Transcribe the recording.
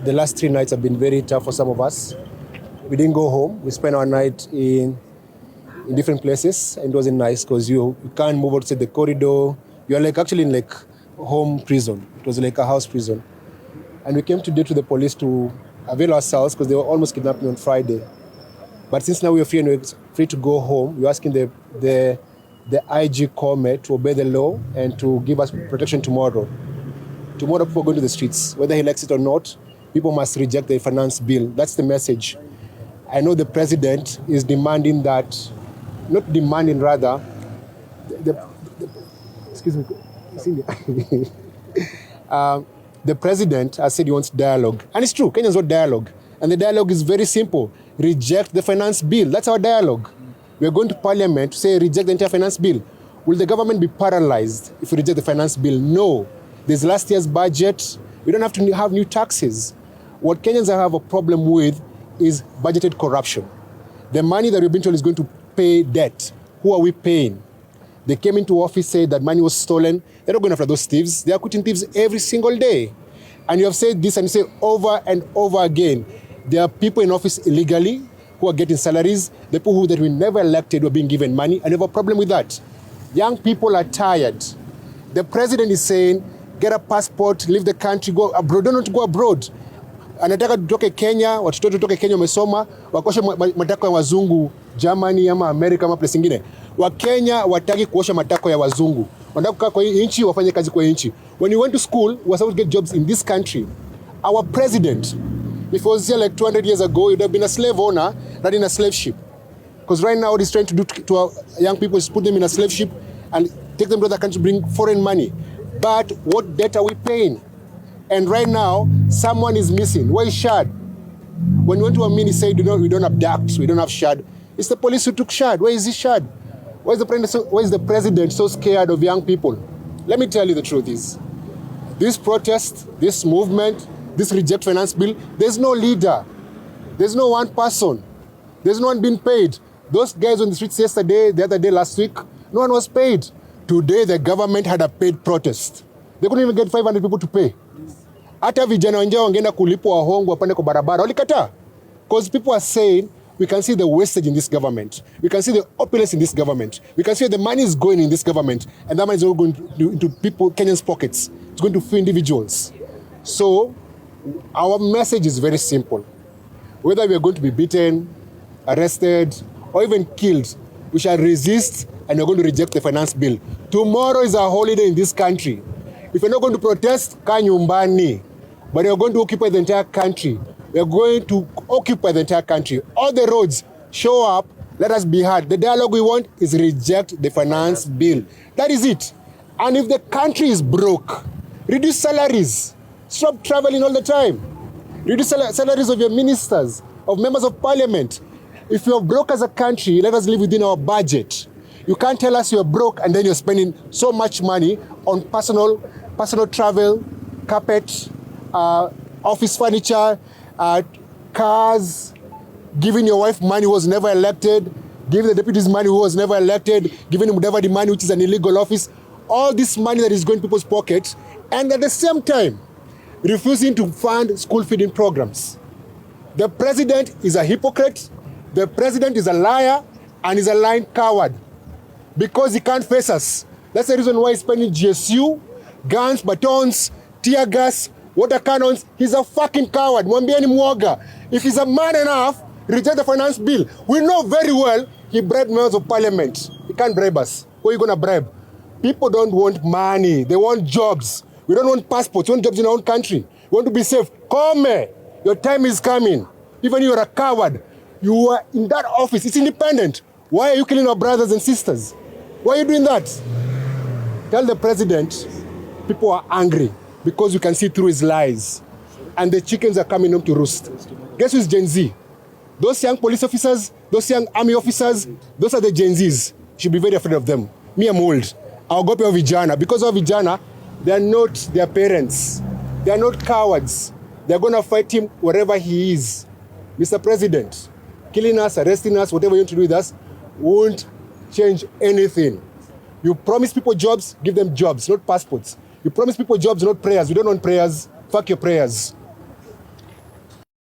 The last 3 nights have been very tough for some of us. We didn't go home. We spent our night in different places, and it wasn't nice because you can't move outside the corridor. You're actually in home prison. It was like a house prison. And we came today to the police to avail ourselves because they were almost kidnapped me on Friday. But since now we are free and we're free to go home, we're asking the IG Kome to obey the law and to give us protection tomorrow. Tomorrow people are going to the streets. Whether he likes it or not, people must reject the finance bill. That's the message. I know the president is demanding that, not demanding rather, excuse me, the president has said he wants dialogue. And it's true, Kenyans want dialogue. And the dialogue is very simple. Reject the finance bill. That's our dialogue. We are going to parliament to say reject the entire finance bill. Will the government be paralyzed if we reject the finance bill? No. There's last year's budget. We don't have to have new taxes. What Kenyans have a problem with is budgeted corruption. The money that we've been told is going to pay debt. Who are we paying? They came into office, said that money was stolen. They're not going after those thieves. They are quitting thieves every single day. And you have said this and you say over and over again. There are people in office illegally who are getting salaries. The people that we never elected were being given money, and we have a problem with that. Young people are tired. The president is saying, get a passport, leave the country, go abroad. Don't want to go abroad. Anataka tutoke Kenya, watoto tutoke Kenya wamesoma, wakoshe matako ya wazungu, Germany ama America ama place ingine. Wakenya wataki kuosha matako ya wazungu. Wanataka kukaa kwa hii nchi, wafanye kazi kwa hii nchi. When you went to school, you were supposed to get jobs in this country. Our president, if he was here like 200 years ago, he would have been a slave owner, not in a slave ship. Because right now what he's trying to do to our young people is put them in a slave ship and take them to other country, bring foreign money. But what debt are we paying? And right now, someone is missing. Where is Shad? When we went to a mini, said, we don't abduct, we don't have Shad. It's the police who took Shad. Where is this Shad? Why is the president so scared of young people? Let me tell you the truth is, this protest, this movement, this reject finance bill, there's no leader. There's no one person. There's no one being paid. Those guys on the streets yesterday, the other day, last week, no one was paid. Today, the government had a paid protest. They couldn't even get 500 people to pay. Hata vijana wenyewe wangeenda kulipwa wahongo wapande kwa barabara. Walikataa. Because people are saying, we can see the wastage in this government. We can see the opulence in this government. We can see where the money is going in this government. And that money is not going into people, Kenyans' pockets. It's going to few individuals. So, our message is very simple. Whether we are going to be beaten, arrested, or even killed, we shall resist and we're going to reject the finance bill. Tomorrow is a holiday in this country. If you're not going to protest, kaa nyumbani. But you're going to occupy the entire country. We're going to occupy the entire country. All the roads, show up, let us be heard. The dialogue we want is reject the finance bill. That is it. And if the country is broke, reduce salaries. Stop traveling all the time. Reduce salaries of your ministers, of members of parliament. If you're broke as a country, let us live within our budget. You can't tell us you're broke and then you're spending so much money on personal travel, carpet, office furniture, cars, giving your wife money who was never elected, giving the deputies money who was never elected, giving whatever the money which is an illegal office, all this money that is going to people's pockets, and at the same time, refusing to fund school feeding programs. The president is a hypocrite, the president is a liar, and is a lying coward. Because he can't face us. That's the reason why he's spending GSU, guns, batons, tear gas, water cannons. He's a fucking coward. Mwambieni mwoga. If he's a man enough, reject the finance bill. We know very well he bribed members of parliament. He can't bribe us. Who are you going to bribe? People don't want money. They want jobs. We don't want passports. We want jobs in our own country. We want to be safe. Come. Your time is coming. Even if you're a coward, you are in that office. It's independent. Why are you killing our brothers and sisters? Why are you doing that? Tell the president, people are angry because you can see through his lies. And the chickens are coming home to roost. Guess who's Gen Z? Those young police officers, those young army officers, those are the Gen Zs. You should be very afraid of them. Me, I'm old. I'll go pay vijana. Because of vijana, they are not their parents. They are not cowards. They are going to fight him wherever he is. Mr. President, killing us, arresting us, whatever you want to do with us, won't change anything. You promise people jobs, give them jobs, not passports. You promise people jobs, not prayers. We don't want prayers. Fuck your prayers.